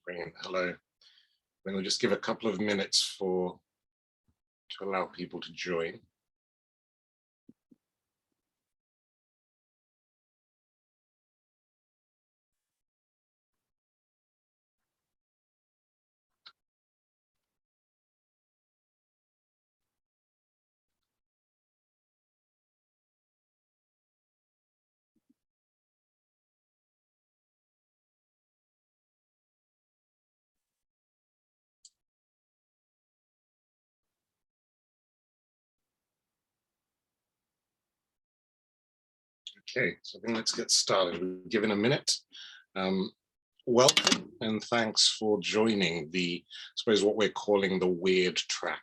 Brilliant. Hello. Then we'll just give a couple of minutes to allow people to join. Okay, so I think let's get started. We've given a minute. Welcome and thanks for joining I suppose what we're calling the weird track.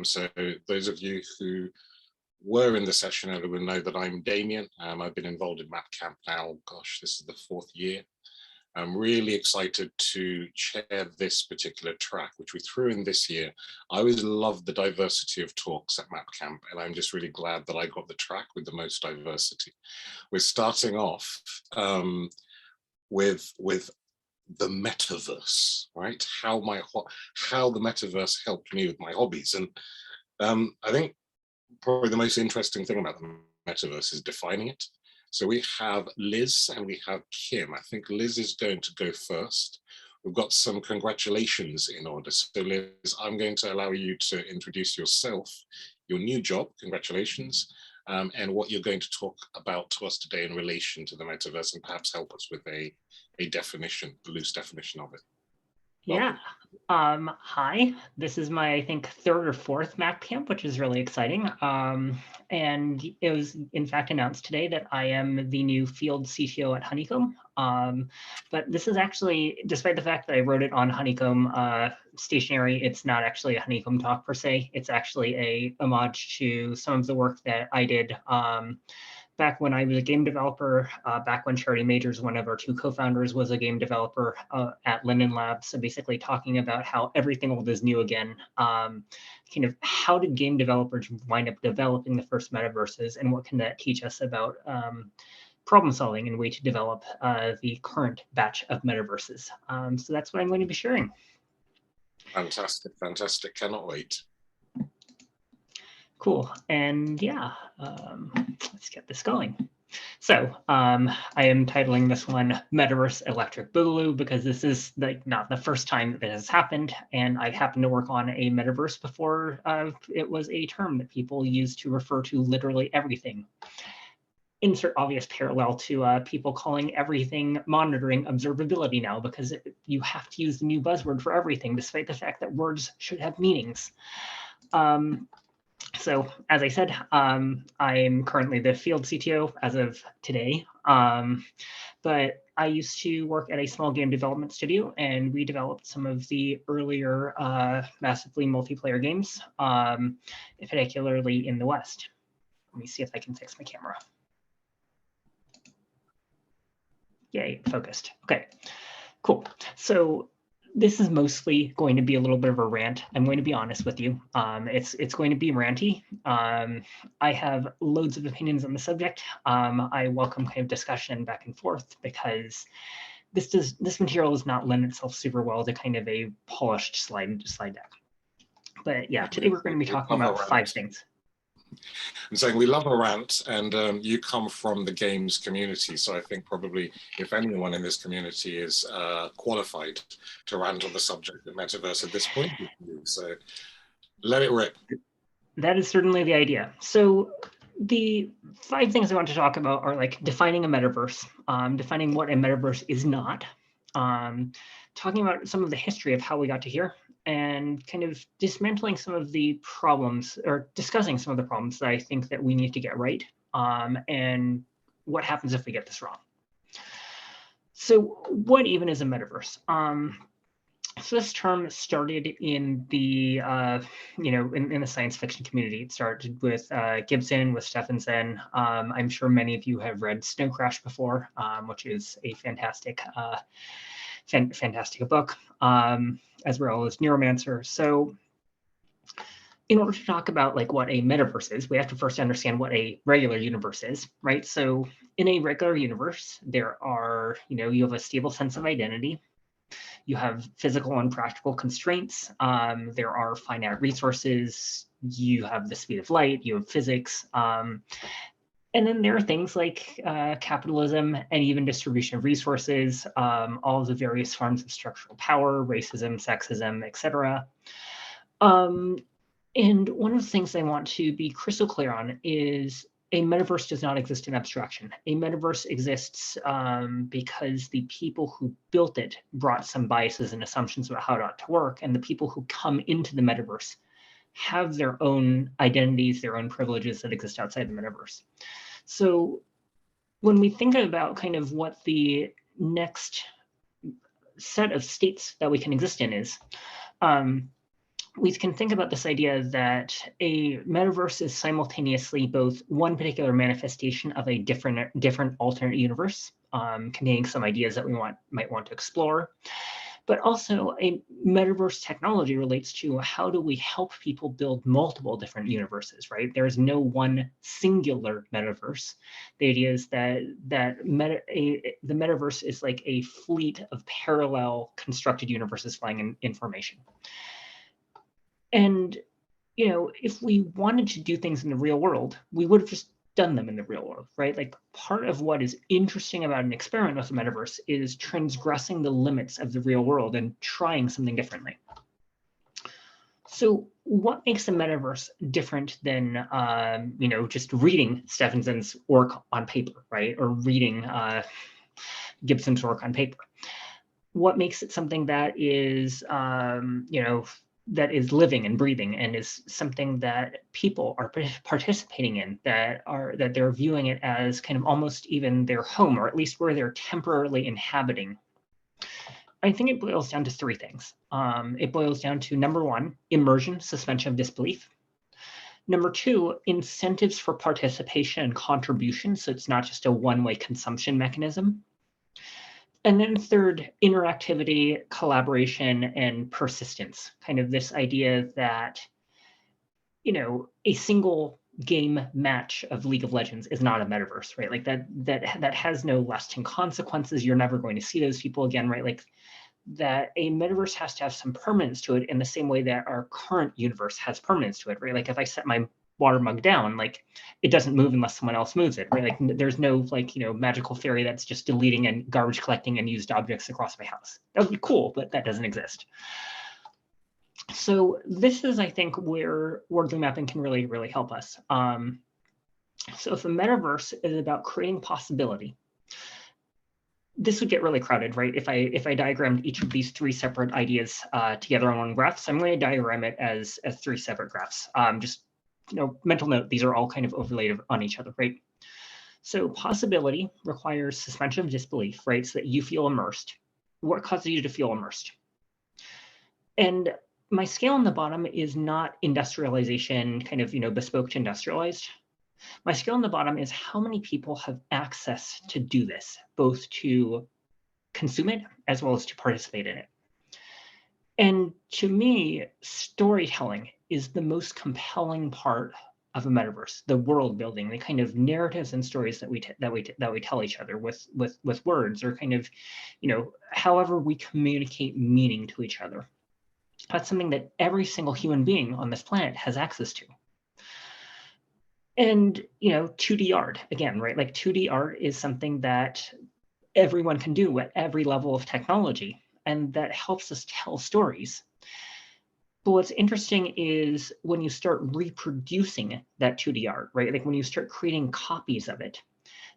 So those of you who were in the session earlier will know that I'm Damien. I've been involved in Map Camp now, gosh, this is the 4th year. I'm really excited to chair this particular track, which we threw in this year. I always loved the diversity of talks at Map Camp, and I'm just really glad that I got the track with the most diversity. We're starting off with the Metaverse, right? How the Metaverse helped me with my hobbies. And I think probably the most interesting thing about the Metaverse is defining it. So we have Liz and we have Kim. I think Liz is going to go first. We've got some congratulations in order. So Liz, I'm going to allow you to introduce yourself, your new job, congratulations, and what you're going to talk about to us today in relation to the Metaverse, and perhaps help us with a loose definition of it. Yeah. Hi, this is my, I think, 3rd or 4th Map Camp, which is really exciting. And it was, in fact, announced today that I am the new field CTO at Honeycomb. But this is actually, despite the fact that I wrote it on Honeycomb stationery, it's not actually a Honeycomb talk per se. It's actually a homage to some of the work that I did back when I was a game developer, back when Charity Majors, one of our 2 co-founders, was a game developer at Linden Labs. So basically talking about how everything old is new again. Kind of how did game developers wind up developing the first metaverses, and what can that teach us about problem solving and way to develop the current batch of metaverses. So that's what I'm going to be sharing. Fantastic, fantastic. Cannot wait. Cool. And yeah, let's get this going. So I am titling this one Metaverse Electric Boogaloo because this is not the first time that has happened. And I happened to work on a metaverse before it was a term that people used to refer to literally everything. Insert obvious parallel to people calling everything monitoring observability now, because you have to use the new buzzword for everything, despite the fact that words should have meanings. So as I said, I'm currently the field CTO as of today, but I used to work at a small game development studio, and we developed some of the earlier massively multiplayer games, particularly in the West. Let me see if I can fix my camera. Yay, focused. Okay, cool. So this is mostly going to be a little bit of a rant. I'm going to be honest with you. It's going to be ranty. I have loads of opinions on the subject. I welcome kind of discussion back and forth, because this material does not lend itself super well to kind of a polished slide deck. But yeah, today we're going to be talking about 5 things. I'm saying we love a rant, and you come from the games community, so I think probably if anyone in this community is qualified to rant on the subject of Metaverse at this point, so let it rip. That is certainly the idea. So the 5 things I want to talk about are like defining a metaverse, defining what a metaverse is not, talking about some of the history of how we got to here, and kind of dismantling some of the problems, or discussing some of the problems that I think that we need to get right, and what happens if we get this wrong. So what even is a metaverse? So this term started in the, in the science fiction community. It started with Gibson, with Stephenson. I'm sure many of you have read Snow Crash before, which is a fantastic book, as well as Neuromancer. So in order to talk about like what a metaverse is, we have to first understand what a regular universe is, right? So in a regular universe, there are, you have a stable sense of identity. You have physical and practical constraints. There are finite resources. You have the speed of light. You have physics. And then there are things like capitalism and even distribution of resources, all of the various forms of structural power, racism, sexism, etc. And one of the things I want to be crystal clear on is a metaverse does not exist in abstraction. A metaverse exists because the people who built it brought some biases and assumptions about how it ought to work, and the people who come into the metaverse have their own identities, their own privileges that exist outside the metaverse. So when we think about kind of what the next set of states that we can exist in is, we can think about this idea that a metaverse is simultaneously both one particular manifestation of a different alternate universe, containing some ideas that we might want to explore. But also a metaverse technology relates to how do we help people build multiple different universes, right? There is no one singular metaverse. The idea is that the metaverse is like a fleet of parallel constructed universes flying in information. And if we wanted to do things in the real world, we would have just done them in the real world, right? Like part of what is interesting about an experiment with the metaverse is transgressing the limits of the real world and trying something differently. So what makes the metaverse different than, just reading Stephenson's work on paper, right? Or reading Gibson's work on paper? What makes it something that is, that is living and breathing and is something that people are participating in, that they're viewing it as kind of almost even their home, or at least where they're temporarily inhabiting? I think it boils down to three things. It boils down to, number one, immersion, suspension of disbelief. Number two, incentives for participation and contribution, so it's not just a one-way consumption mechanism. And then third, interactivity, collaboration, and persistence. Kind of this idea that, a single game match of League of Legends is not a metaverse, right? Like that has no lasting consequences. You're never going to see those people again, right? Like that a metaverse has to have some permanence to it in the same way that our current universe has permanence to it, right? Like if I set my water mug down, like it doesn't move unless someone else moves it, right? Like there's no magical fairy that's just deleting and garbage collecting and used objects across my house. That would be cool, but that doesn't exist. So this is, I think, where wordly mapping can really, really help us. So if a metaverse is about creating possibility, this would get really crowded, right? If I diagrammed each of these three separate ideas together on one graph, so I'm going to diagram it as three separate graphs. Just mental note, these are all kind of overlaid on each other, right? So possibility requires suspension of disbelief, right? So that you feel immersed. What causes you to feel immersed? And my scale on the bottom is not industrialization, kind of, bespoke to industrialized. My scale on the bottom is how many people have access to do this, both to consume it as well as to participate in it. And to me, storytelling is the most compelling part of a metaverse, the world building, the kind of narratives and stories that we tell each other with words, or kind of, however we communicate meaning to each other. That's something that every single human being on this planet has access to. And 2D art, again, right? Like 2D art is something that everyone can do at every level of technology, and that helps us tell stories. But what's interesting is when you start reproducing that 2D art, right? Like when you start creating copies of it,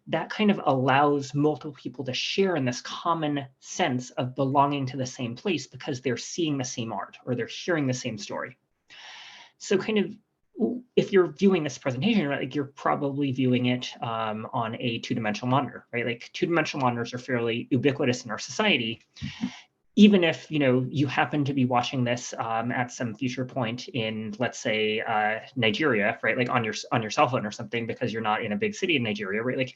that kind of allows multiple people to share in this common sense of belonging to the same place because they're seeing the same art or they're hearing the same story. So kind of, if you're viewing this presentation, right, like you're probably viewing it on a two-dimensional monitor, right? Like two-dimensional monitors are fairly ubiquitous in our society. Even if you happen to be watching this at some future point in, let's say, Nigeria, right? Like on your cell phone or something, because you're not in a big city in Nigeria, right? Like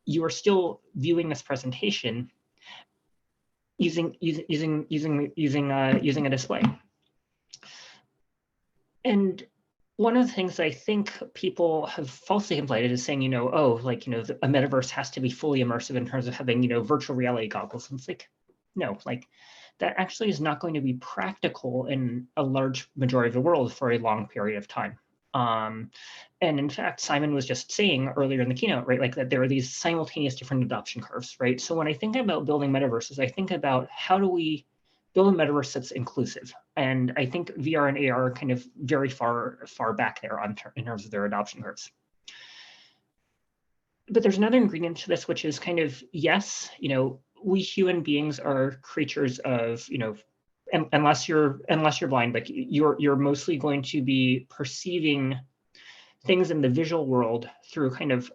you are still viewing this presentation using a display. And one of the things I think people have falsely conflated is saying, a metaverse has to be fully immersive in terms of having, virtual reality goggles. And it's like, no, like that actually is not going to be practical in a large majority of the world for a long period of time. And in fact, Simon was just saying earlier in the keynote, right, like that there are these simultaneous different adoption curves, right? So when I think about building metaverses, I think about how do we build a metaverse that's inclusive? And I think VR and AR are kind of very far back there in terms of their adoption curves. But there's another ingredient to this, which is kind of, yes, we human beings are creatures of, unless you're blind, like you're mostly going to be perceiving things in the visual world through kind of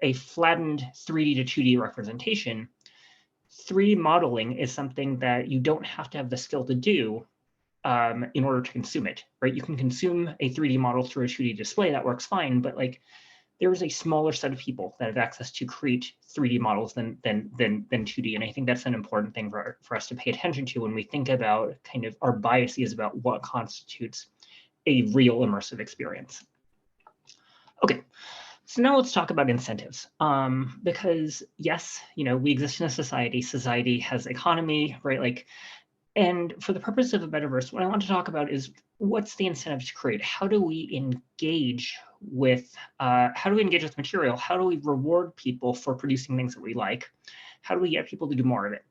a flattened 3D to 2D representation. 3D modeling is something that you don't have to have the skill to do in order to consume it, right? You can consume a 3D model through a 2D display, that works fine, but like there is a smaller set of people that have access to create 3D models than 2D. And I think that's an important thing for us to pay attention to when we think about kind of our biases about what constitutes a real immersive experience. Okay, so now let's talk about incentives. Because yes, we exist in a society. Society has economy, right? Like, and for the purpose of a metaverse, what I want to talk about is what's the incentive to create? How do we engage with material? How do we reward people for producing things that we like? How do we get people to do more of it?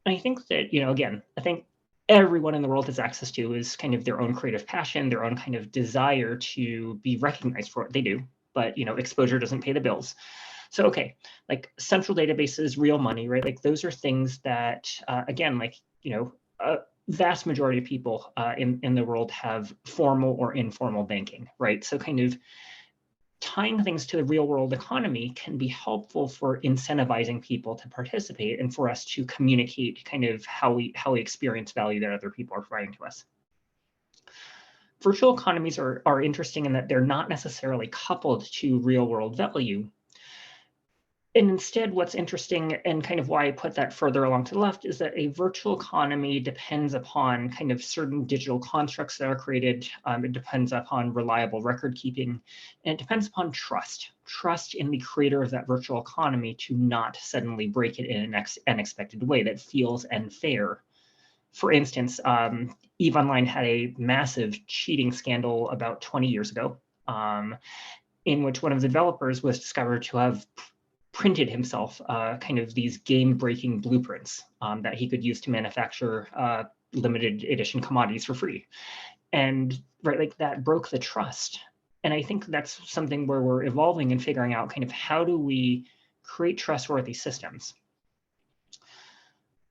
And I think that, again, I think everyone in the world has access to is kind of their own creative passion, their own kind of desire to be recognized for what they do. But, exposure doesn't pay the bills. So, okay, like central databases, real money, right? Like those are things that, again, like, a vast majority of people in the world have formal or informal banking, right? So kind of tying things to the real world economy can be helpful for incentivizing people to participate and for us to communicate kind of how we experience value that other people are providing to us. Virtual economies are interesting in that they're not necessarily coupled to real world value. And instead, what's interesting and kind of why I put that further along to the left is that a virtual economy depends upon kind of certain digital constructs that are created. It depends upon reliable record keeping, and it depends upon trust in the creator of that virtual economy to not suddenly break it in an unexpected way that feels unfair. For instance, EVE Online had a massive cheating scandal about 20 years ago, in which one of the developers was discovered to have printed himself kind of these game-breaking blueprints that he could use to manufacture limited edition commodities for free. And right, like that broke the trust. And I think that's something where we're evolving and figuring out kind of how do we create trustworthy systems.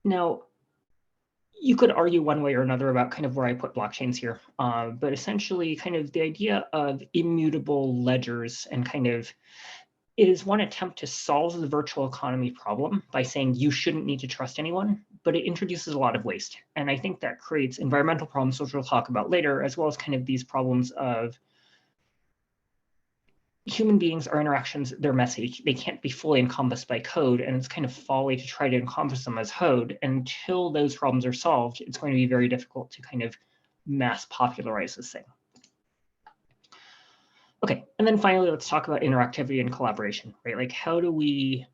Now, you could argue one way or another about kind of where I put blockchains here, but essentially kind of the idea of immutable ledgers and kind of it is one attempt to solve the virtual economy problem by saying you shouldn't need to trust anyone, but it introduces a lot of waste. And I think that creates environmental problems, which we'll talk about later, as well as kind of these problems of human beings, our interactions, they're messy. They can't be fully encompassed by code, and it's kind of folly to try to encompass them as code. Until those problems are solved, it's going to be very difficult to kind of mass popularize this thing. Okay, and then finally, let's talk about interactivity and collaboration, right? Like how do we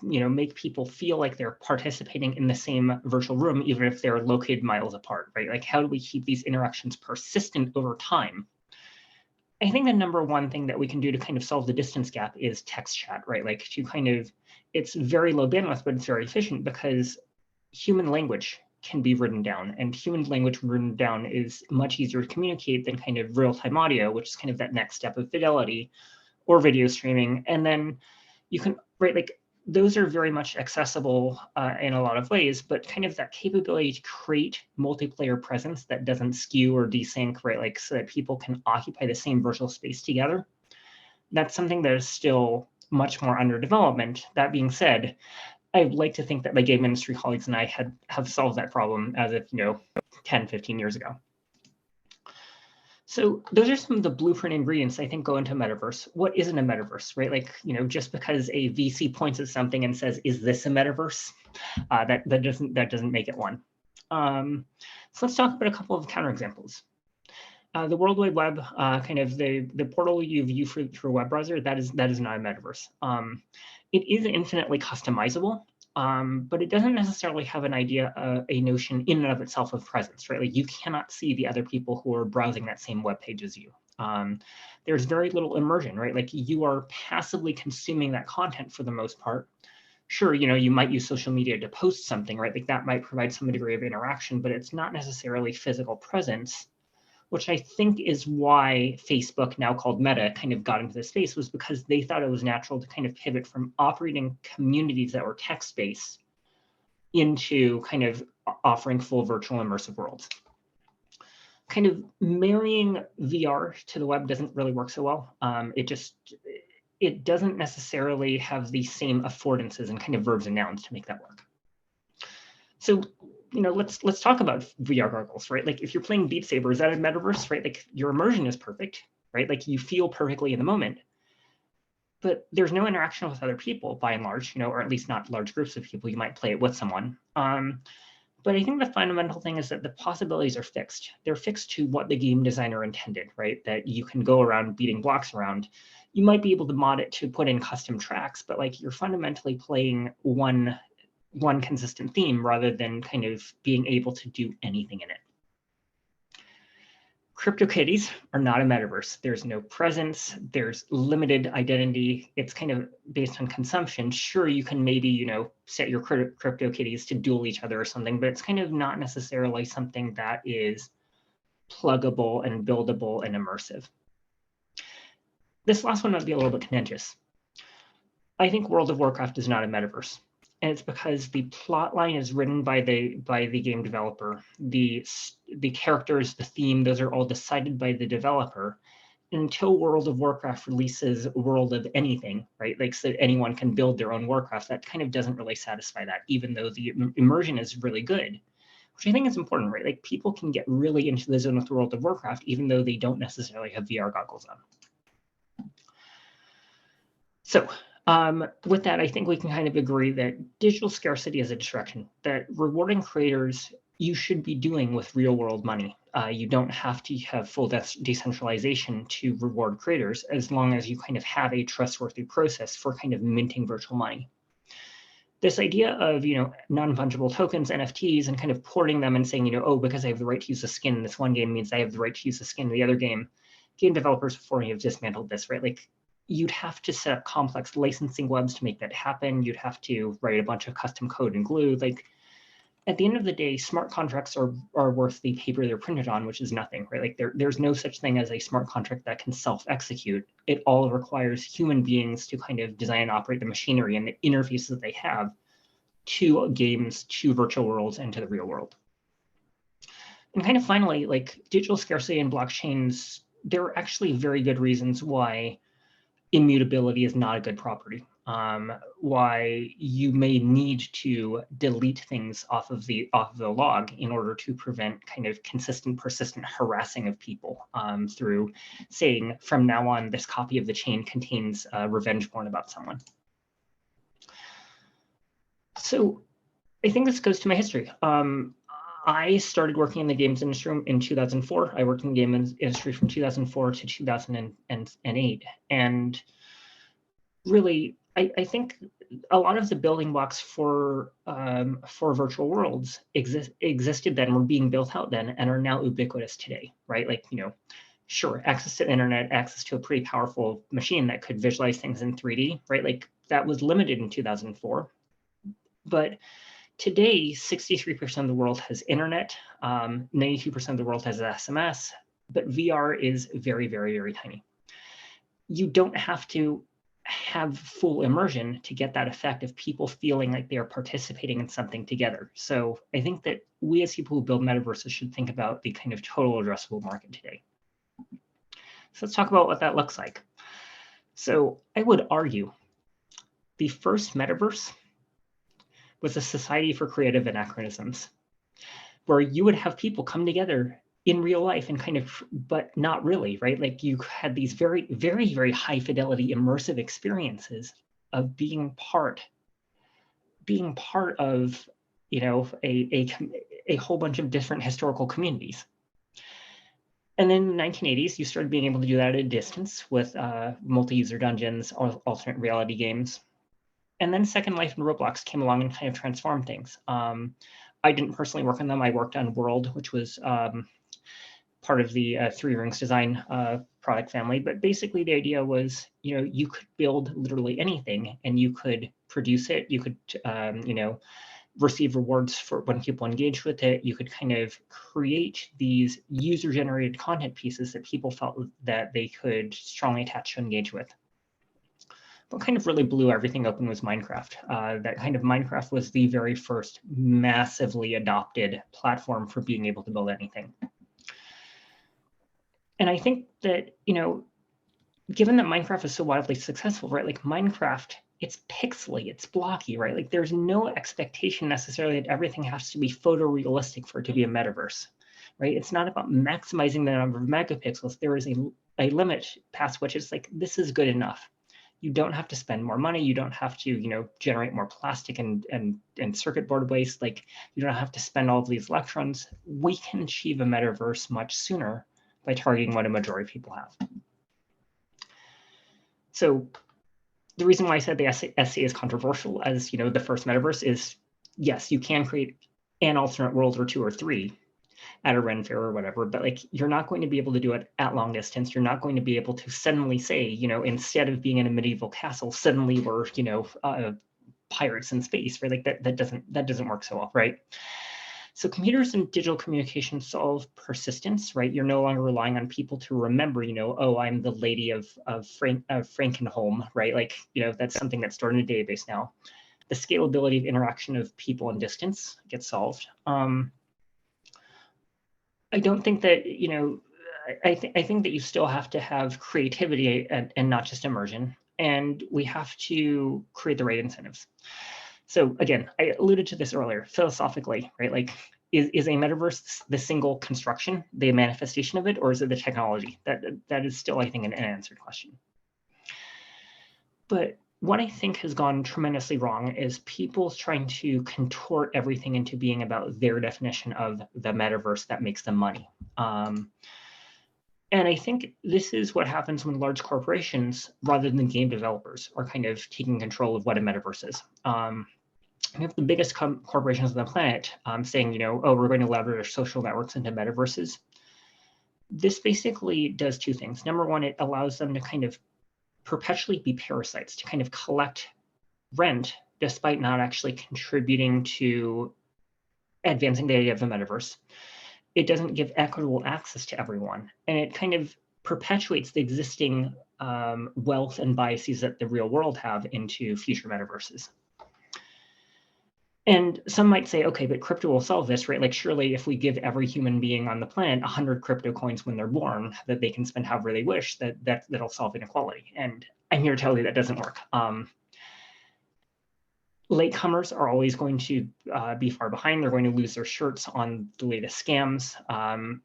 make people feel like they're participating in the same virtual room, even if they're located miles apart, right? Like how do we keep these interactions persistent over time? I think the number one thing that we can do to kind of solve the distance gap is text chat, right? Like to kind of, it's very low bandwidth, but it's very efficient because human language can be written down, and human language written down is much easier to communicate than kind of real-time audio, which is kind of that next step of fidelity or video streaming. And then you can, right, like those are very much accessible in a lot of ways, but kind of that capability to create multiplayer presence that doesn't skew or desync, right, like so that people can occupy the same virtual space together. That's something that is still much more under development. That being said, I'd like to think that my game industry colleagues and I have solved that problem as of 10, 15 years ago. So those are some of the blueprint ingredients I think go into a metaverse. What isn't a metaverse, right? Like, just because a VC points at something and says, "Is this a metaverse?" That doesn't make it one. So let's talk about a couple of counterexamples. The World Wide Web, kind of the portal you view through a web browser, that is not a metaverse. It is infinitely customizable, but it doesn't necessarily have an idea, a notion in and of itself of presence, right? Like you cannot see the other people who are browsing that same web page as you. There's very little immersion, right? Like you are passively consuming that content for the most part. Sure, you might use social media to post something, right? Like that might provide some degree of interaction, but it's not necessarily physical presence, which I think is why Facebook, now called Meta, kind of got into this space, was because they thought it was natural to kind of pivot from operating communities that were text-based into kind of offering full virtual immersive worlds. Kind of marrying VR to the web doesn't really work so well. It doesn't necessarily have the same affordances and kind of verbs and nouns to make that work. So, let's talk about VR goggles, right? Like if you're playing Beat Saber, is that a metaverse, right? Like your immersion is perfect, right? Like you feel perfectly in the moment, but there's no interaction with other people by and large, or at least not large groups of people. You might play it with someone. But I think the fundamental thing is that the possibilities are fixed. They're fixed to what the game designer intended, right? That you can go around beating blocks around. You might be able to mod it to put in custom tracks, but like you're fundamentally playing one consistent theme rather than kind of being able to do anything in it. CryptoKitties are not a metaverse. There's no presence. There's limited identity. It's kind of based on consumption. Sure, you can maybe, set your CryptoKitties to duel each other or something, but it's kind of not necessarily something that is pluggable and buildable and immersive. This last one might be a little bit contentious. I think World of Warcraft is not a metaverse. And it's because the plot line is written by the game developer. The characters, the theme, those are all decided by the developer. Until World of Warcraft releases World of anything, right? Like so that anyone can build their own Warcraft, that kind of doesn't really satisfy that, even though the immersion is really good, which I think is important, right? Like people can get really into the zone with World of Warcraft, even though they don't necessarily have VR goggles on. So, with that, I think we can kind of agree that digital scarcity is a distraction, that rewarding creators you should be doing with real world money. You don't have to have full decentralization to reward creators, as long as you kind of have a trustworthy process for kind of minting virtual money. This idea of, non-fungible tokens, NFTs, and kind of porting them and saying, oh, because I have the right to use a skin in this one game means I have the right to use a skin in the other game. Game developers before me have dismantled this, right? Like, you'd have to set up complex licensing webs to make that happen. You'd have to write a bunch of custom code and glue. Like at the end of the day, smart contracts are worth the paper they're printed on, which is nothing, right? Like there's no such thing as a smart contract that can self-execute. It all requires human beings to kind of design and operate the machinery and the interfaces that they have to games, to virtual worlds, and to the real world. And kind of finally, like digital scarcity and blockchains, there are actually very good reasons why immutability is not a good property. Why you may need to delete things off of the log in order to prevent kind of consistent, persistent harassing of people through saying, from now on, this copy of the chain contains revenge porn about someone. So I think this goes to my history. I started working in the games industry in 2004. I worked in the game industry from 2004 to 2008. And really, I think a lot of the building blocks for virtual worlds existed then, were being built out then, and are now ubiquitous today, right? Like, sure, access to the internet, access to a pretty powerful machine that could visualize things in 3D, right? Like that was limited in 2004. But today, 63% of the world has internet, 92% of the world has SMS, but VR is very, very, very tiny. You don't have to have full immersion to get that effect of people feeling like they are participating in something together. So I think that we as people who build metaverses should think about the kind of total addressable market today. So let's talk about what that looks like. So I would argue the first metaverse was a society for creative anachronisms, where you would have people come together in real life and kind of, but not really, right? Like you had these very, very, very high fidelity immersive experiences of being part of, a whole bunch of different historical communities. And then in the 1980s, you started being able to do that at a distance with multi-user dungeons, alternate reality games. And then Second Life and Roblox came along and kind of transformed things. I didn't personally work on them. I worked on World, which was part of the Three Rings design product family. But basically the idea was, you could build literally anything and you could produce it. You could, receive rewards for when people engage with it. You could kind of create these user-generated content pieces that people felt that they could strongly attach to engage with. What kind of really blew everything open was Minecraft. That kind of Minecraft was the very first massively adopted platform for being able to build anything. And I think that, given that Minecraft is so wildly successful, right? Like Minecraft, it's pixely, it's blocky, right? Like there's no expectation necessarily that everything has to be photorealistic for it to be a metaverse, right? It's not about maximizing the number of megapixels. There is a limit past which it's like, this is good enough. You don't have to spend more money. You don't have to, generate more plastic and circuit board waste. Like you don't have to spend all of these electrons. We can achieve a metaverse much sooner by targeting what a majority of people have. So the reason why I said the SC is controversial as, the first metaverse is, yes, you can create an alternate world or two or three at a Ren fair or whatever, but like you're not going to be able to do it at long distance. You're not going to be able to suddenly say, instead of being in a medieval castle, suddenly we're, pirates in space, right? Like that doesn't work so well, right? So computers and digital communication solve persistence, right? You're no longer relying on people to remember, oh, I'm the lady of Frankenholm, right? Like, that's something that's stored in a database now. The scalability of interaction of people and distance gets solved. I don't think that, I think that you still have to have creativity and not just immersion. And we have to create the right incentives. So again, I alluded to this earlier, philosophically, right? Like, is a metaverse the single construction, the manifestation of it, or is it the technology? That is still, I think, an unanswered question. But what I think has gone tremendously wrong is people trying to contort everything into being about their definition of the metaverse that makes them money. And I think this is what happens when large corporations, rather than game developers, are kind of taking control of what a metaverse is. We have the biggest corporations on the planet saying, oh, we're going to leverage our social networks into metaverses. This basically does two things. Number one, it allows them to kind of perpetually be parasites, to kind of collect rent despite not actually contributing to advancing the idea of the metaverse. It doesn't give equitable access to everyone, and it kind of perpetuates the existing wealth and biases that the real world have into future metaverses. And some might say, okay, but crypto will solve this, right? Like surely if we give every human being on the planet 100 crypto coins when they're born that they can spend however they wish, that'll solve inequality. And I'm here to tell you that doesn't work. Latecomers are always going to be far behind. They're going to lose their shirts on the latest scams.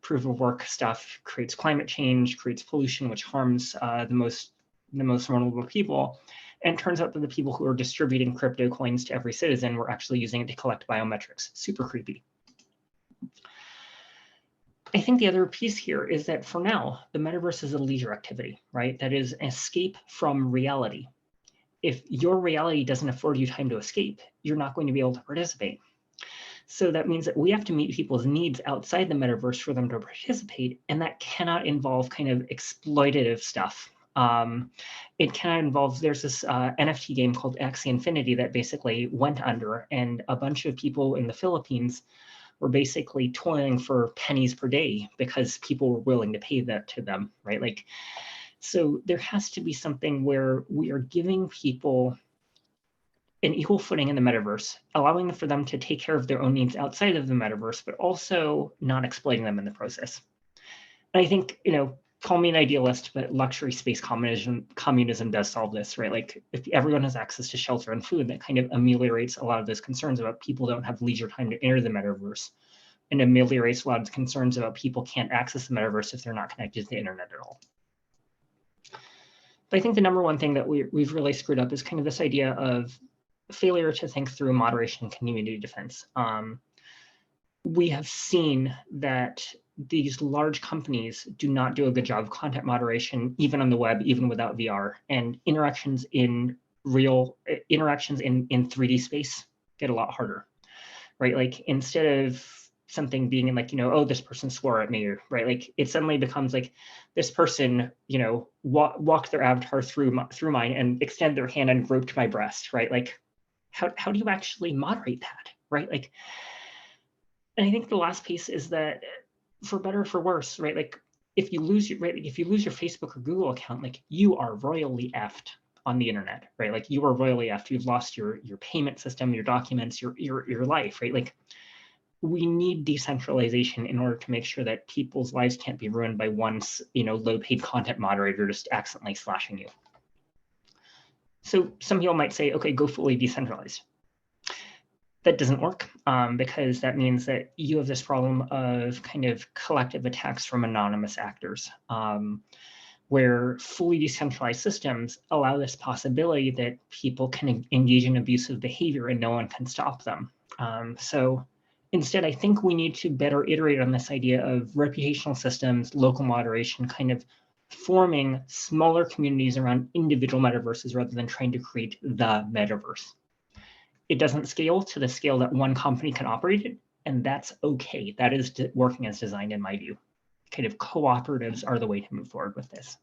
Proof of work stuff creates climate change, creates pollution, which harms the most vulnerable people. And it turns out that the people who are distributing crypto coins to every citizen were actually using it to collect biometrics. Super creepy. I think the other piece here is that for now, the metaverse is a leisure activity, right? That is an escape from reality. If your reality doesn't afford you time to escape, you're not going to be able to participate. So that means that we have to meet people's needs outside the metaverse for them to participate, and that cannot involve kind of exploitative stuff. It cannot involve, there's this NFT game called Axie Infinity that basically went under, and a bunch of people in the Philippines were basically toiling for pennies per day because people were willing to pay that to them, right? Like, so there has to be something where we are giving people an equal footing in the metaverse, allowing for them to take care of their own needs outside of the metaverse, but also not exploiting them in the process. And I think, call me an idealist, but luxury space communism does solve this, right? Like if everyone has access to shelter and food, that kind of ameliorates a lot of those concerns about people don't have leisure time to enter the metaverse, and ameliorates a lot of concerns about people can't access the metaverse if they're not connected to the internet at all. But I think the number one thing that we've really screwed up is kind of this idea of failure to think through moderation and community defense. We have seen that these large companies do not do a good job of content moderation, even on the web, even without VR. And interactions in real interactions in 3D space get a lot harder, right? Like instead of something being in like, oh, this person swore at me, right? Like it suddenly becomes like this person, walked their avatar through mine and extend their hand and groped my breast, right? Like how do you actually moderate that, right? Like, and I think the last piece is that for better or for worse, right? Like if you lose your Facebook or Google account, like you are royally effed on the internet, right? Like you are royally effed. You've lost your payment system, your documents, your life, right? Like we need decentralization in order to make sure that people's lives can't be ruined by one, low-paid content moderator just accidentally slashing you. So some people might say, okay, go fully decentralized. That doesn't work because that means that you have this problem of kind of collective attacks from anonymous actors, where fully decentralized systems allow this possibility that people can engage in abusive behavior and no one can stop them. So instead, I think we need to better iterate on this idea of reputational systems, local moderation, kind of forming smaller communities around individual metaverses rather than trying to create the metaverse. It doesn't scale to the scale that one company can operate it, and that's okay. That is working as designed in my view. Kind of cooperatives are the way to move forward with this.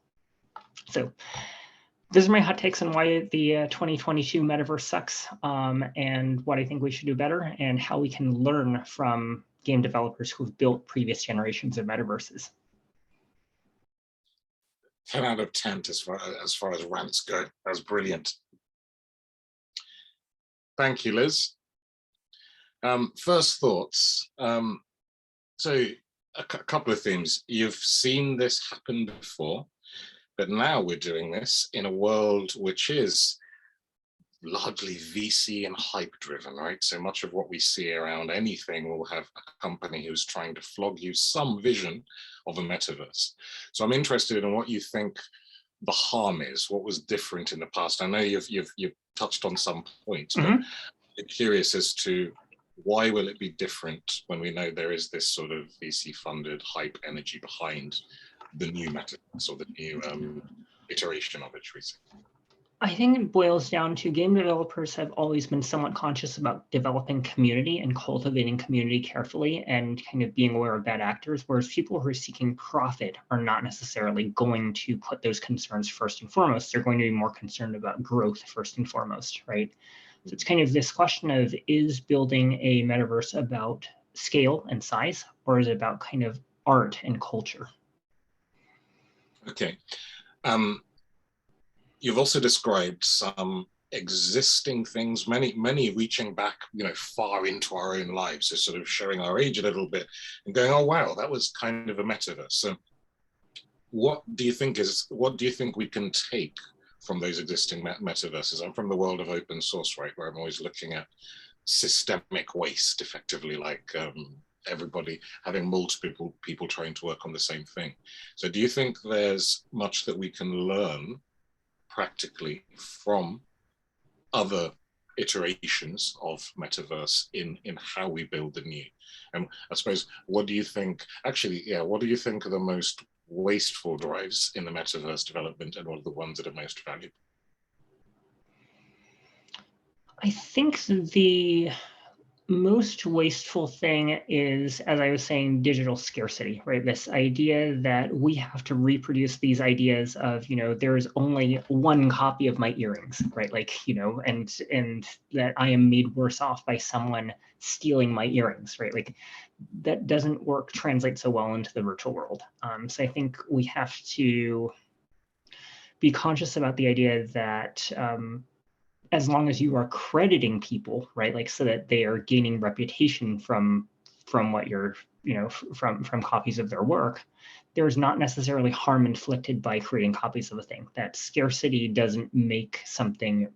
So those are my hot takes on why the 2022 metaverse sucks, and what I think we should do better, and how we can learn from game developers who've built previous generations of metaverses. 10 out of 10 as far as rants go. That was brilliant. Thank you, Liz. First thoughts. So a couple of themes. You've seen this happen before, but now we're doing this in a world which is largely VC and hype driven, right? So much of what we see around anything will have a company who's trying to flog you some vision of a metaverse. So I'm interested in what you think the harm is, what was different in the past. I know you've touched on some points, but I'm curious as to why will it be different when we know there is this sort of VC funded hype energy behind the new metaverse or the new iteration of it, should we say? I think it boils down to game developers have always been somewhat conscious about developing community and cultivating community carefully and kind of being aware of bad actors, whereas people who are seeking profit are not necessarily going to put those concerns first and foremost. They're going to be more concerned about growth first and foremost, right? So it's kind of this question of, is building a metaverse about scale and size, or is it about kind of art and culture? Okay. You've also described some existing things, many reaching back, far into our own lives, so sort of showing our age a little bit and going, oh wow, that was kind of a metaverse. So what do you think we can take from those existing metaverses? I'm from the world of open source, right, where I'm always looking at systemic waste, effectively, like everybody having multiple people trying to work on the same thing. So do you think there's much that we can learn practically from other iterations of metaverse in how we build the new? And I suppose, what do you think are the most wasteful drives in the metaverse development, and what are the ones that are most valuable? I think the most wasteful thing is, as I was saying, digital scarcity, right? This idea that we have to reproduce these ideas of, there is only one copy of my earrings, right? Like, and that I am made worse off by someone stealing my earrings, right? Like that doesn't translate so well into the virtual world. So I think we have to be conscious about the idea that as long as you are crediting people, right, like so that they are gaining reputation from what you're, from copies of their work, there's not necessarily harm inflicted by creating copies of a thing. That scarcity doesn't make something,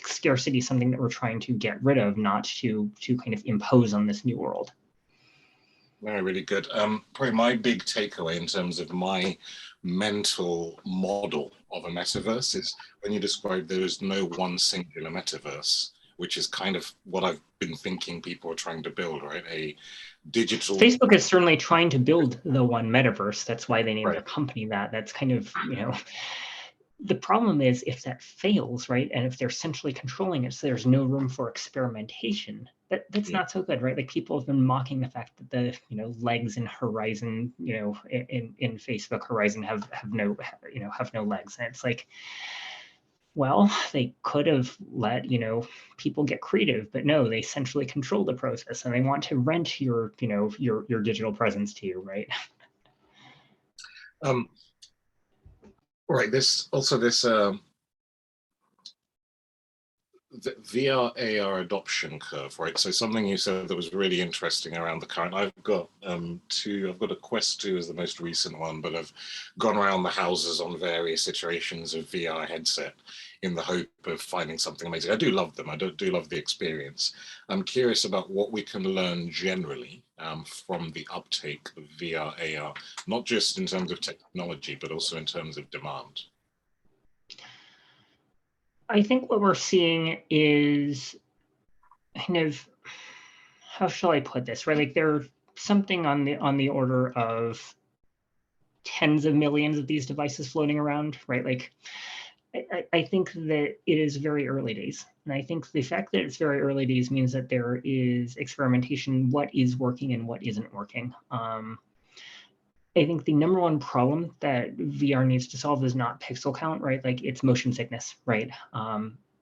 scarcity something that we're trying to get rid of, not to kind of impose on this new world. Very, really good. Probably my big takeaway in terms of my mental model of a metaverse is when you describe there is no one singular metaverse, which is kind of what I've been thinking people are trying to build, right? A digital... Facebook is certainly trying to build the one metaverse. That's why they named their company that. That's kind of, the problem is if that fails, right, and if they're centrally controlling it, so there's no room for experimentation, that's not so good, right? Like people have been mocking the fact that the legs in Horizon, in Facebook Horizon have no legs, and it's like, well, they could have let people get creative, but no, they centrally control the process, and they want to rent your your digital presence to you, right? Right. This the VR AR adoption curve, right? So something you said that was really interesting around the current. I've got I've got a Quest 2 as the most recent one, but I've gone around the houses on various iterations of VR headset in the hope of finding something amazing. I do love them. I do love the experience. I'm curious about what we can learn generally from the uptake of VR AR, not just in terms of technology, but also in terms of demand. I think what we're seeing is kind of, how shall I put this, right? Like there's something on the order of tens of millions of these devices floating around, right? Like I think that it is very early days. And I think the fact that it's very early days means that there is experimentation, what is working and what isn't working. I think the number one problem that VR needs to solve is not pixel count, right? Like it's motion sickness, right?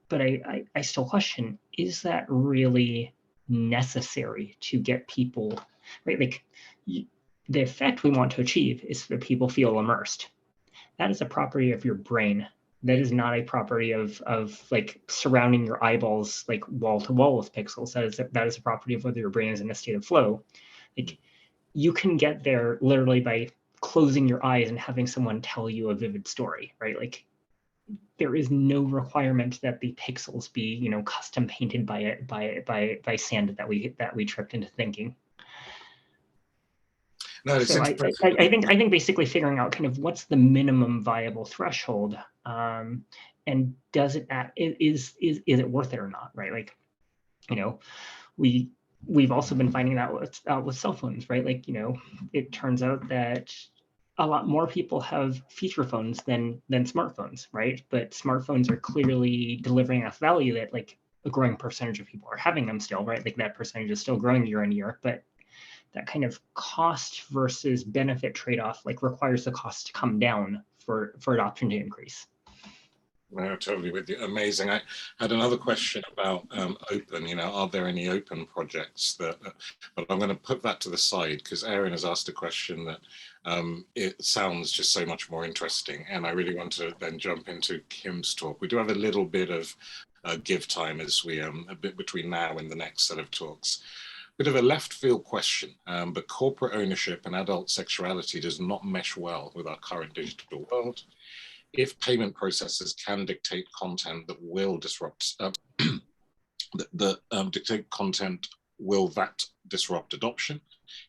But I still question, is that really necessary to get people, right? Like the effect we want to achieve is that people feel immersed. That is a property of your brain. That is not a property of like surrounding your eyeballs like wall to wall with pixels. That is a property of whether your brain is in a state of flow. Like you can get there literally by closing your eyes and having someone tell you a vivid story, right? Like there is no requirement that the pixels be, custom painted by sand that we tricked into thinking. No, it's So interesting. I think basically figuring out kind of what's the minimum viable threshold, and does it is it worth it or not, right? Like, we've also been finding that out with cell phones, right? Like, it turns out that a lot more people have feature phones than smartphones, right? But smartphones are clearly delivering enough value that like a growing percentage of people are having them still, right? Like that percentage is still growing year on year, but that kind of cost versus benefit trade-off like requires the cost to come down for adoption to increase. No, totally with you. Amazing. I had another question about open. Are there any open projects that? But I'm going to put that to the side because Aaron has asked a question that it sounds just so much more interesting, and I really want to then jump into Kim's talk. We do have a little bit of give time as we a bit between now and the next set of talks. Bit of a left field question, but corporate ownership and adult sexuality does not mesh well with our current digital world. If payment processes can dictate content that will disrupt, dictate content, will that disrupt adoption?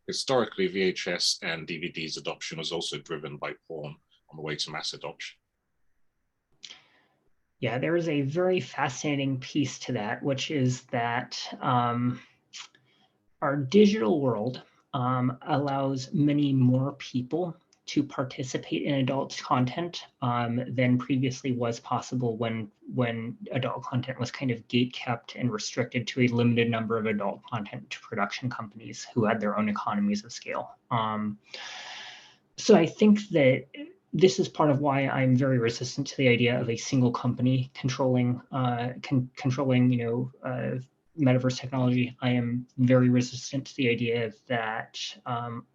Historically, VHS and DVD's adoption was also driven by porn on the way to mass adoption. Yeah, there is a very fascinating piece to that, which is that our digital world allows many more people to participate in adult content than previously was possible when adult content was kind of gate-kept and restricted to a limited number of adult content production companies who had their own economies of scale. So I think that this is part of why I'm very resistant to the idea of a single company controlling metaverse technology. I am very resistant to the idea that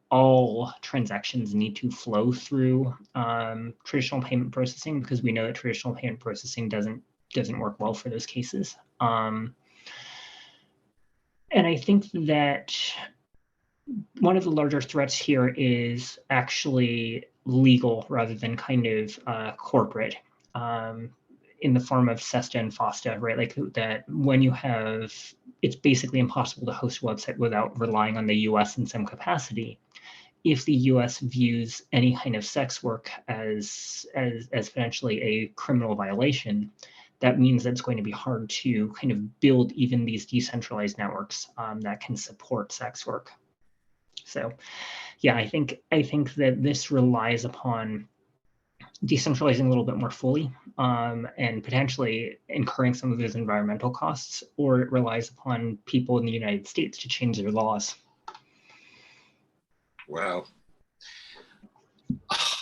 all transactions need to flow through traditional payment processing, because we know that traditional payment processing doesn't work well for those cases. And I think that one of the larger threats here is actually legal rather than kind of corporate. In the form of SESTA and FOSTA, right? Like that when you have, it's basically impossible to host a website without relying on the US in some capacity. If the US views any kind of sex work as potentially a criminal violation, that means that it's going to be hard to kind of build even these decentralized networks that can support sex work. So yeah, I think that this relies upon decentralizing a little bit more fully, and potentially incurring some of those environmental costs, or it relies upon people in the United States to change their laws. Wow.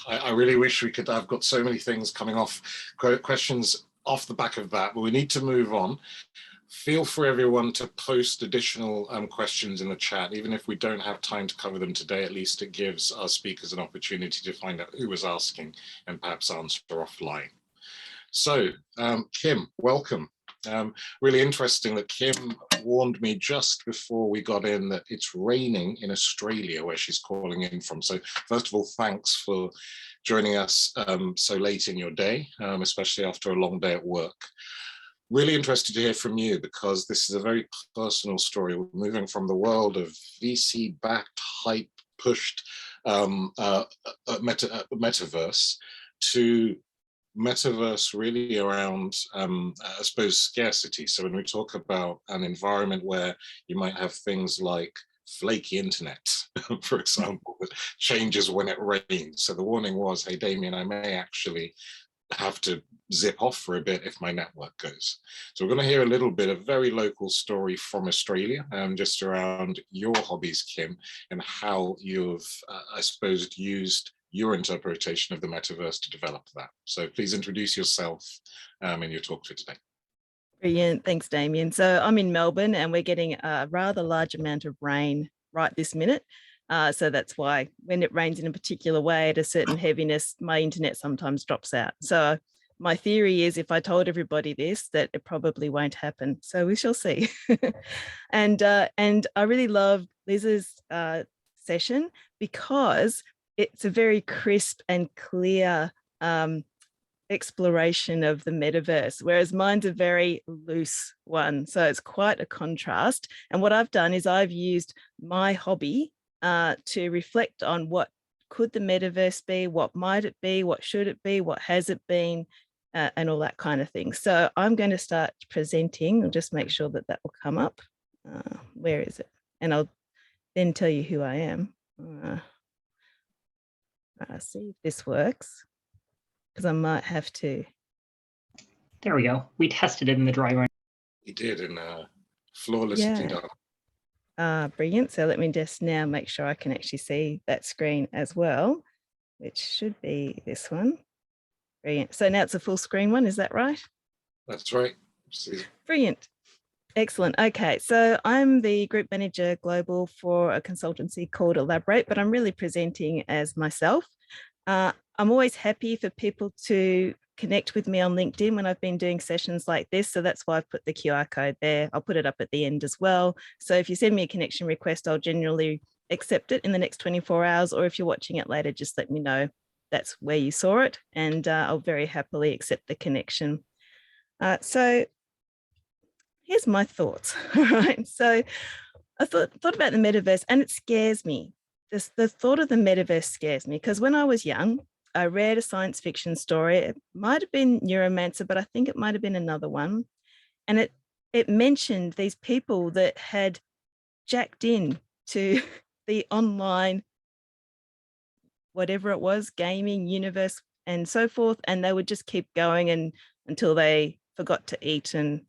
I really wish we could. I've got so many things coming off, questions off the back of that, but we need to move on. Feel free, everyone, to post additional questions in the chat. Even if we don't have time to cover them today, at least it gives our speakers an opportunity to find out who was asking and perhaps answer offline. So, Kim, welcome. Really interesting that Kim warned me just before we got in that it's raining in Australia, where she's calling in from. So first of all, thanks for joining us so late in your day, especially after a long day at work. Really interested to hear from you, because this is a very personal story. We're moving from the world of VC-backed, hype-pushed metaverse to metaverse really around, I suppose, scarcity. So when we talk about an environment where you might have things like flaky internet, for example, that changes when it rains. So the warning was, hey, Damien, I may actually have to zip off for a bit if my network goes. So we're going to hear a little bit of very local story from Australia, just around your hobbies, Kim, and how you've, I suppose, used your interpretation of the metaverse to develop that. So please introduce yourself in your talk for today. Brilliant, thanks, Damien. So I'm in Melbourne and we're getting a rather large amount of rain right this minute. So that's why when it rains in a particular way at a certain heaviness, my internet sometimes drops out. So my theory is if I told everybody this, that it probably won't happen. So we shall see. And I really love Liz's session because it's a very crisp and clear exploration of the metaverse, whereas mine's a very loose one. So it's quite a contrast. And what I've done is I've used my hobby to reflect on what could the metaverse be, what might it be, what should it be, what has it been, and all that kind of thing. So I'm going to start presenting. I'll just make sure that that will come up. Where is it? And I'll then tell you who I am. See if this works, because I might have to. There we go. We tested it in the dry run. We did, and flawlessly done. Brilliant. So let me just now make sure I can actually see that screen as well, which should be this one. Brilliant. So now it's a full screen one, is that right? That's right. Brilliant. Excellent. Okay, so I'm the group manager global for a consultancy called Elaborate, but I'm really presenting as myself. I'm always happy for people to connect with me on LinkedIn when I've been doing sessions like this. So that's why I've put the QR code there. I'll put it up at the end as well. So if you send me a connection request, I'll generally accept it in the next 24 hours. Or if you're watching it later, just let me know that's where you saw it. And I'll very happily accept the connection. So here's my thoughts. All right. So I thought about the metaverse, and it scares me. The thought of the metaverse scares me because when I was young, I read a science fiction story. It might have been Neuromancer, but I think it might have been another one. And it mentioned these people that had jacked in to the online, whatever it was, gaming universe and so forth. And they would just keep going until they forgot to eat and,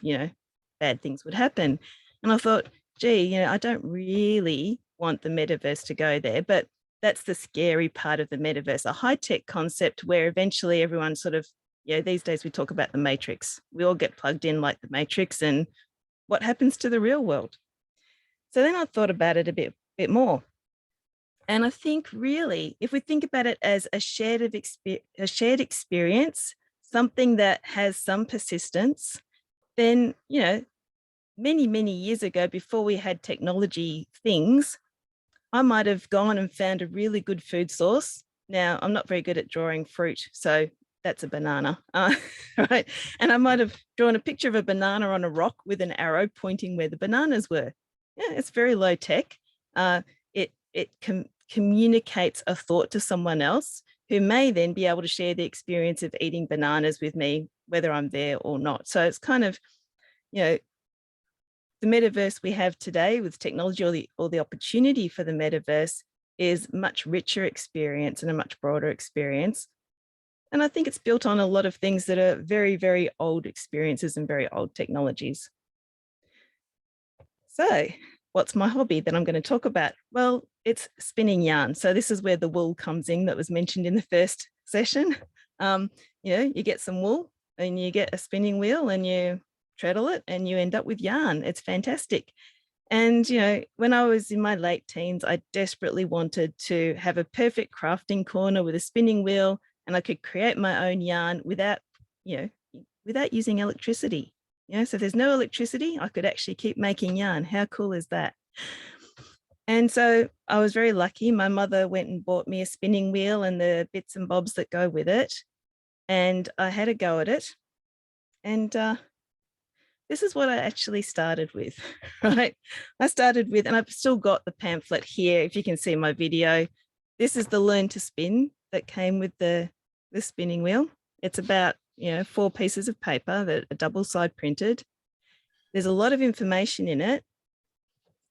bad things would happen. And I thought, gee, I don't really want the metaverse to go there, but that's the scary part of the metaverse, a high-tech concept where eventually everyone sort of, these days we talk about the matrix. We all get plugged in like the matrix, and what happens to the real world? So then I thought about it a bit more. And I think really, if we think about it as a shared experience, something that has some persistence, then, many, many years ago, before we had technology things, I might have gone and found a really good food source. Now, I'm not very good at drawing fruit, so that's a banana, right? And I might have drawn a picture of a banana on a rock with an arrow pointing where the bananas were. Yeah, it's very low tech. It communicates a thought to someone else who may then be able to share the experience of eating bananas with me, whether I'm there or not. So it's kind of, the metaverse we have today with technology, or the opportunity for the metaverse, is much richer experience and a much broader experience. And I think it's built on a lot of things that are very, very old experiences and very old technologies. So what's my hobby that I'm going to talk about? Well, it's spinning yarn. So this is where the wool comes in that was mentioned in the first session. You get some wool and you get a spinning wheel and you treadle it and you end up with yarn. It's fantastic. And, when I was in my late teens, I desperately wanted to have a perfect crafting corner with a spinning wheel, and I could create my own yarn without using electricity. So if there's no electricity, I could actually keep making yarn. How cool is that? And so I was very lucky. My mother went and bought me a spinning wheel and the bits and bobs that go with it. And I had a go at it. And this is what I actually started with, right? I started with, and I've still got the pamphlet here. If you can see my video, this is the Learn to Spin that came with the spinning wheel. It's about 4 pieces of paper that are double side printed. There's a lot of information in it.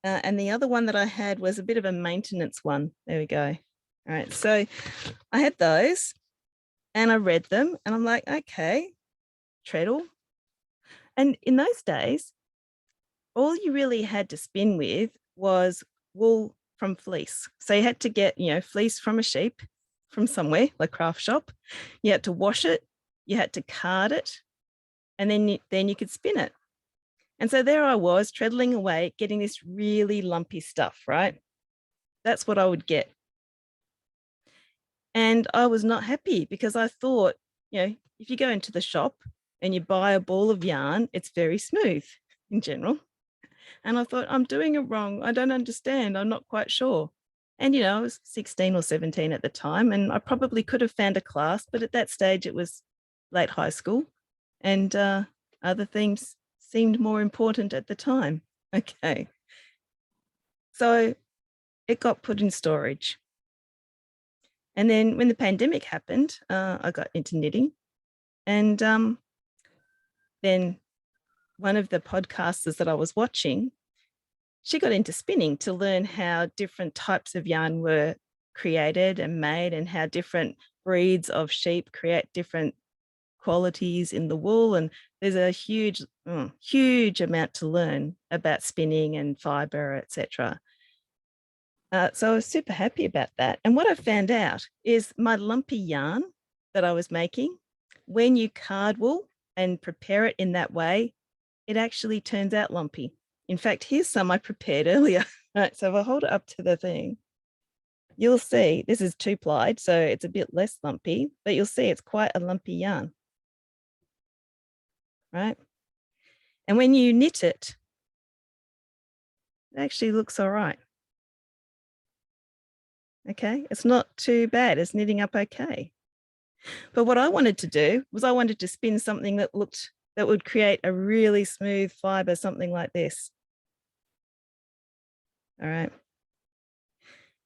And the other one that I had was a bit of a maintenance one. There we go. All right. So I had those and I read them and I'm like, okay, treadle. And in those days, all you really had to spin with was wool from fleece. So you had to get, fleece from a sheep from somewhere, like craft shop. You had to wash it, you had to card it, and then you could spin it. And so there I was treadling away, getting this really lumpy stuff, right? That's what I would get. And I was not happy because I thought, if you go into the shop and you buy a ball of yarn, it's very smooth in general. And I thought, I'm doing it wrong. I don't understand. I'm not quite sure. And, I was 16 or 17 at the time, and I probably could have found a class, but at that stage it was late high school and other things seemed more important at the time. Okay. So it got put in storage. And then when the pandemic happened, I got into knitting. And then one of the podcasters that I was watching, she got into spinning to learn how different types of yarn were created and made and how different breeds of sheep create different qualities in the wool. And there's a huge amount to learn about spinning and fiber, etc. So I was super happy about that. And what I found out is my lumpy yarn that I was making, when you card wool and prepare it in that way, it actually turns out lumpy. In fact, here's some I prepared earlier. Right, so if I hold it up to the thing, you'll see this is 2-plied, so it's a bit less lumpy, but you'll see it's quite a lumpy yarn. Right? And when you knit it, it actually looks all right. Okay, it's not too bad. It's knitting up okay. But what I wanted to do was I wanted to spin something that would create a really smooth fiber, something like this. All right.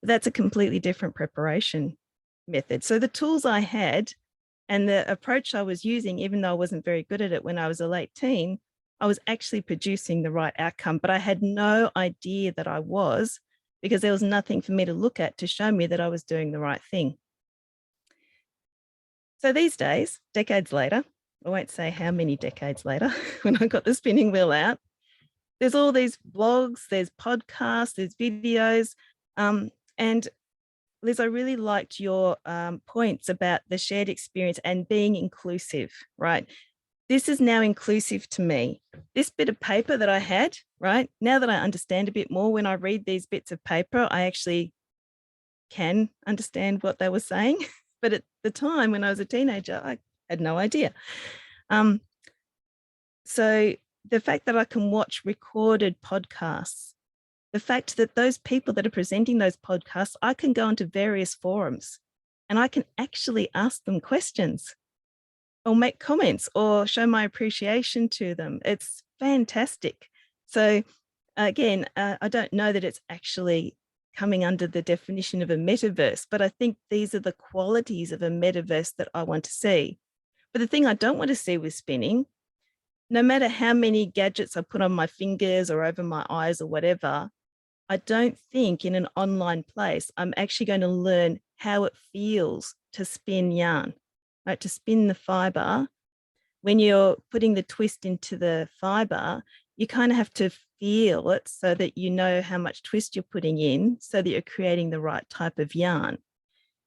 That's a completely different preparation method. So the tools I had and the approach I was using, even though I wasn't very good at it when I was a late teen, I was actually producing the right outcome, but I had no idea that I was, because there was nothing for me to look at to show me that I was doing the right thing. So these days, decades later, I won't say how many decades later, when I got the spinning wheel out, there's all these blogs, there's podcasts, there's videos. And Liz, I really liked your points about the shared experience and being inclusive, right? This is now inclusive to me. This bit of paper that I had, right? Now that I understand a bit more, when I read these bits of paper, I actually can understand what they were saying. But at the time when I was a teenager, I had no idea. So the fact that I can watch recorded podcasts, the fact that those people that are presenting those podcasts, I can go into various forums and I can actually ask them questions or make comments or show my appreciation to them. It's fantastic. So again, I don't know that it's actually coming under the definition of a metaverse, but I think these are the qualities of a metaverse that I want to see. But the thing I don't want to see with spinning, no matter how many gadgets I put on my fingers or over my eyes or whatever, I don't think in an online place, I'm actually going to learn how it feels to spin yarn. right? To spin the fiber, when you're putting the twist into the fiber, you kind of have to feel it so that you know how much twist you're putting in so that you're creating the right type of yarn.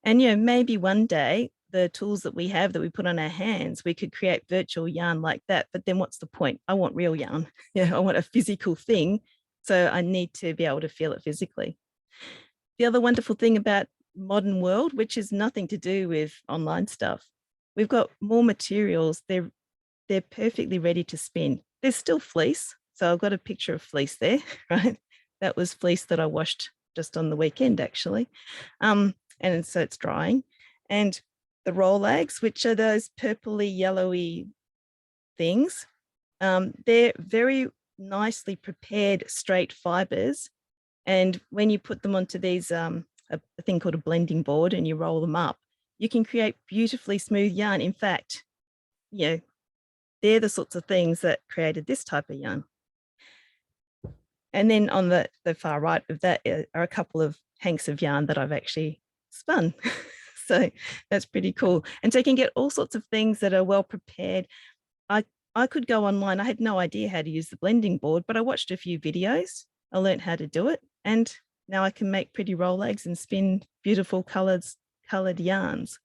And, you know, maybe one day the tools that we have that we put on our hands, we could create virtual yarn like that. But then what's the point? I want real yarn. Yeah, I want a physical thing. So I need to be able to feel it physically. The other wonderful thing about modern world, which is nothing to do with online stuff, we've got more materials. They're perfectly ready to spin. There's still fleece. So I've got a picture of fleece there, right? That was fleece that I washed just on the weekend, actually. And so it's drying. And the rollags, which are those purpley, yellowy things, they're very nicely prepared straight fibers. And when you put them onto these, a thing called a blending board, and you roll them up, you can create beautifully smooth yarn. In fact, you know, they're the sorts of things that created this type of yarn. And then on the far right of that are a couple of hanks of yarn that I've actually spun. So that's pretty cool. And so you can get all sorts of things that are well prepared. I could go online. I had no idea how to use the blending board, but I watched a few videos. I learned how to do it. And now I can make pretty rollags and spin beautiful colored yarns.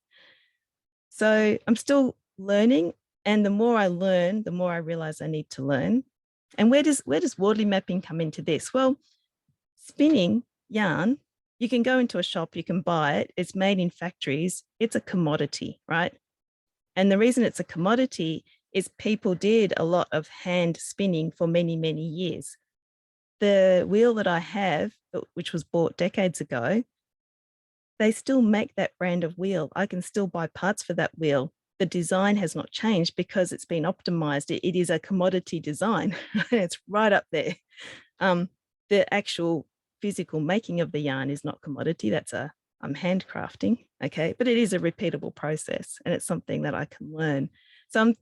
So I'm still learning. And the more I learn, the more I realize I need to learn. And where does Wardley mapping come into this? Well, spinning yarn, you can go into a shop, you can buy it. It's made in factories. It's a commodity, right? And the reason it's a commodity is people did a lot of hand spinning for many, many years. The wheel that I have, which was bought decades ago, they still make that brand of wheel. I can still buy parts for that wheel. The design has not changed because it's been optimized. It is a commodity design. It's right up there. The actual physical making of the yarn is not commodity. That's I'm handcrafting, okay? But it is a repeatable process, and it's something that I can learn. So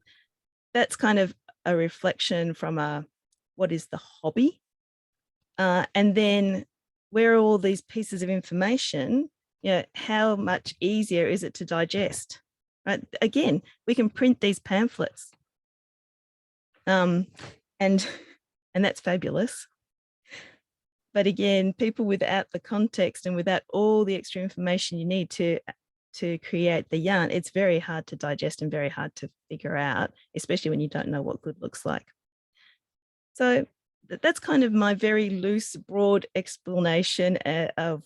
that's kind of a reflection from what is the hobby? And then where are all these pieces of information? You know, how much easier is it to digest? Right? Again, we can print these pamphlets, and that's fabulous. But again, people without the context and without all the extra information you need to create the yarn, it's very hard to digest and very hard to figure out, especially when you don't know what good looks like. So that's kind of my very loose, broad explanation of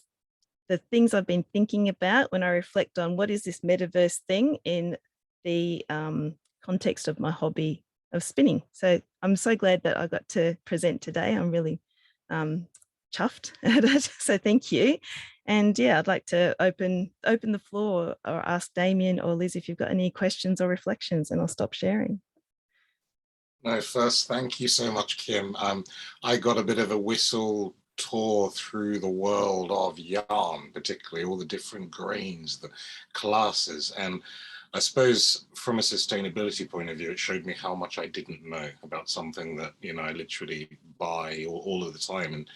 the things I've been thinking about when I reflect on what is this metaverse thing in the context of my hobby of spinning. So I'm so glad that I got to present today. I'm really chuffed at it. So thank you. And yeah, I'd like to open the floor or ask Damien or Liz if you've got any questions or reflections, and I'll stop sharing. No, first, thank you so much, Kim. I got a bit of a whistle tour through the world of yarn, particularly all the different grains, the classes. And I suppose from a sustainability point of view, it showed me how much I didn't know about something that, you know, I literally buy all of the time. And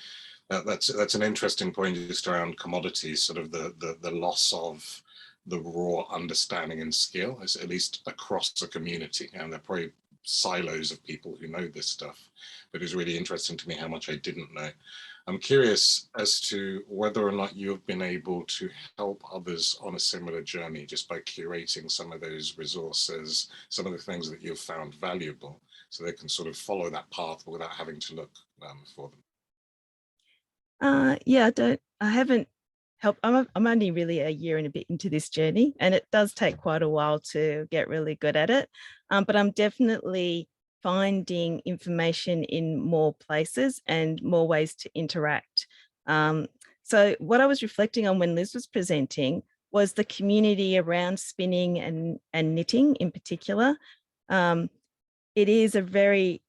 that's an interesting point just around commodities, sort of the loss of the raw understanding and skill, at least across the community. And there are probably silos of people who know this stuff, but it was really interesting to me how much I didn't know. I'm curious as to whether or not you've been able to help others on a similar journey just by curating some of those resources, some of the things that you've found valuable, so they can sort of follow that path without having to look for them. Yeah, I haven't helped. I'm only really a year and a bit into this journey, and it does take quite a while to get really good at it. But I'm definitely finding information in more places and more ways to interact. So what I was reflecting on when Liz was presenting was the community around spinning and knitting in particular. It is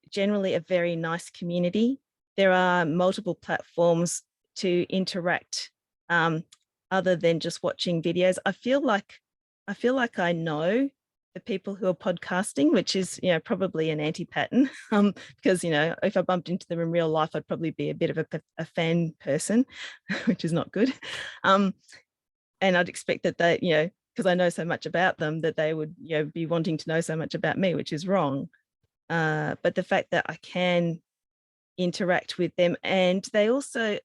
generally a very nice community. There are multiple platforms to interact other than just watching videos. I feel like I know the people who are podcasting, which is, you know, probably an anti-pattern, because, you know, if I bumped into them in real life, I'd probably be a bit of a fan person, which is not good. And I'd expect that they, you know, because I know so much about them that they would, you know, be wanting to know so much about me, which is wrong. But the fact that I can interact with them, and they also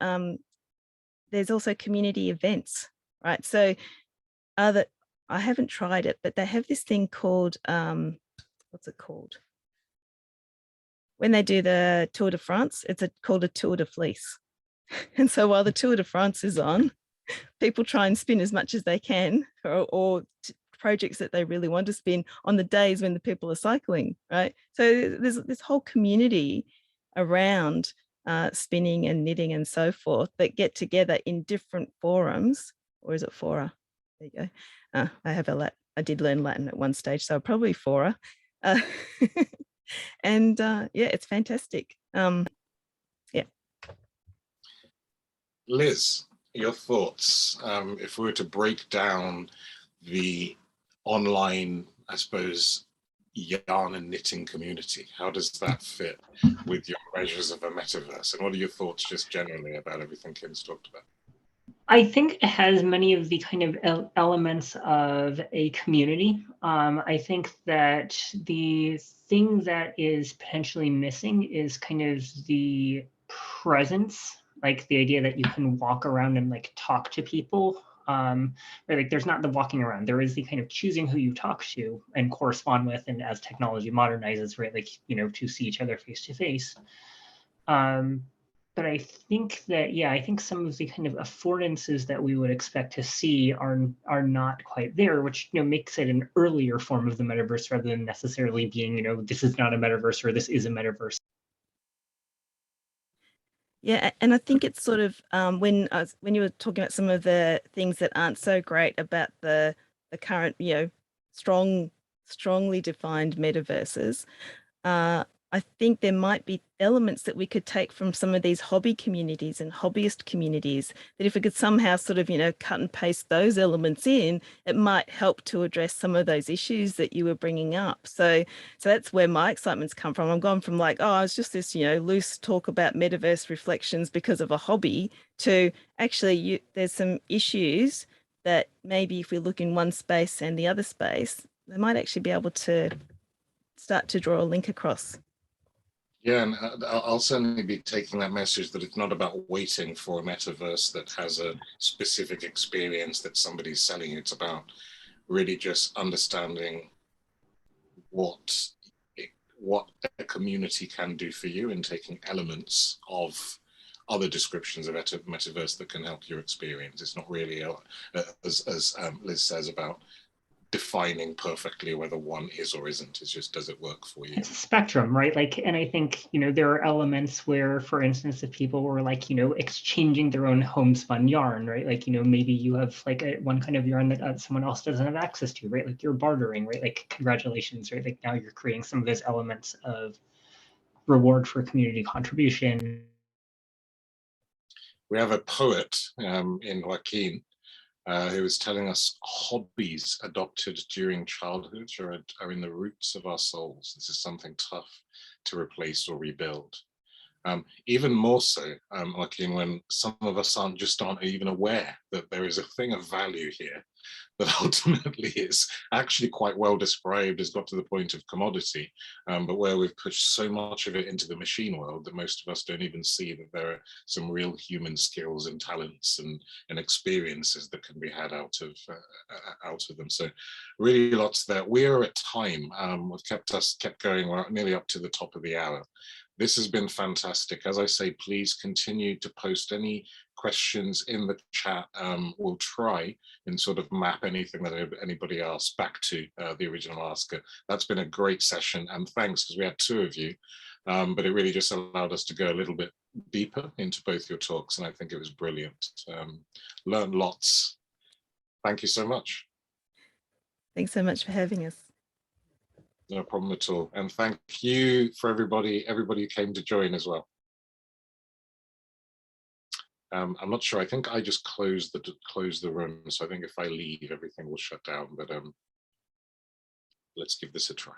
there's also community events, right? So that I haven't tried it, but they have this thing called what's it called? When they do the Tour de France, it's called a Tour de Fleece. And so while the Tour de France is on, people try and spin as much as they can, or projects that they really want to spin on the days when the people are cycling, right? So there's this whole community around spinning and knitting and so forth that get together in different forums, or is it fora? There you go. I did learn Latin at one stage, so probably fora. And yeah, it's fantastic. Yeah. Liz, your thoughts, if we were to break down the online, I suppose, yarn and knitting community, how does that fit with your measures of a metaverse? And what are your thoughts just generally about everything Kim's talked about? I think it has many of the kind of elements of a community. I think that the thing that is potentially missing is kind of the presence, like the idea that you can walk around and like talk to people. Right, like there's not the walking around. There is the kind of choosing who you talk to and correspond with, and as technology modernizes, right, like, you know, to see each other face to face. But I think that, yeah, I think some of the kind of affordances that we would expect to see are not quite there, which, you know, makes it an earlier form of the metaverse rather than necessarily being, you know, this is not a metaverse or this is a metaverse. Yeah, and I think it's sort of when you were talking about some of the things that aren't so great about the current, you know, strongly defined metaverses, I think there might be elements that we could take from some of these hobby communities and hobbyist communities, that if we could somehow sort of, you know, cut and paste those elements in, it might help to address some of those issues that you were bringing up. So that's where my excitement's come from. I'm gone from like, oh, it's just this, you know, loose talk about metaverse reflections because of a hobby, to actually there's some issues that maybe if we look in one space and the other space, they might actually be able to start to draw a link across. Yeah, and I'll certainly be taking that message that it's not about waiting for a metaverse that has a specific experience that somebody's selling. It's about really just understanding what a community can do for you, and taking elements of other descriptions of metaverse that can help your experience. It's not really, as Liz says, about defining perfectly whether one is or isn't. It's just, does it work for you? It's a spectrum, right? Like, and I think, you know, there are elements where, for instance, if people were like, you know, exchanging their own homespun yarn, right? Like, you know, maybe you have like one kind of yarn that someone else doesn't have access to, right? Like you're bartering, right? Like, congratulations, right? Like now you're creating some of those elements of reward for community contribution. We have a poet in Joaquin who was telling us hobbies adopted during childhood are in the roots of our souls. This is something tough to replace or rebuild. Even more so, Joaquin, when some of us aren't even aware that there is a thing of value here that ultimately is actually quite well described, has got to the point of commodity, but where we've pushed so much of it into the machine world that most of us don't even see that there are some real human skills and talents and experiences that can be had out of them. So really lots there. We are at time. We've kept going. We're nearly up to the top of the hour. This has been fantastic. As I say, please continue to post any questions in the chat. We'll try and sort of map anything that anybody asks back to the original asker. That's been a great session, and thanks, because we had two of you, but it really just allowed us to go a little bit deeper into both your talks, and I think it was brilliant. Learned lots. Thank you so much. Thanks so much for having us. No problem at all. And thank you for everybody who came to join as well. I'm not sure. I think I just closed the room. So I think if I leave, everything will shut down. But let's give this a try.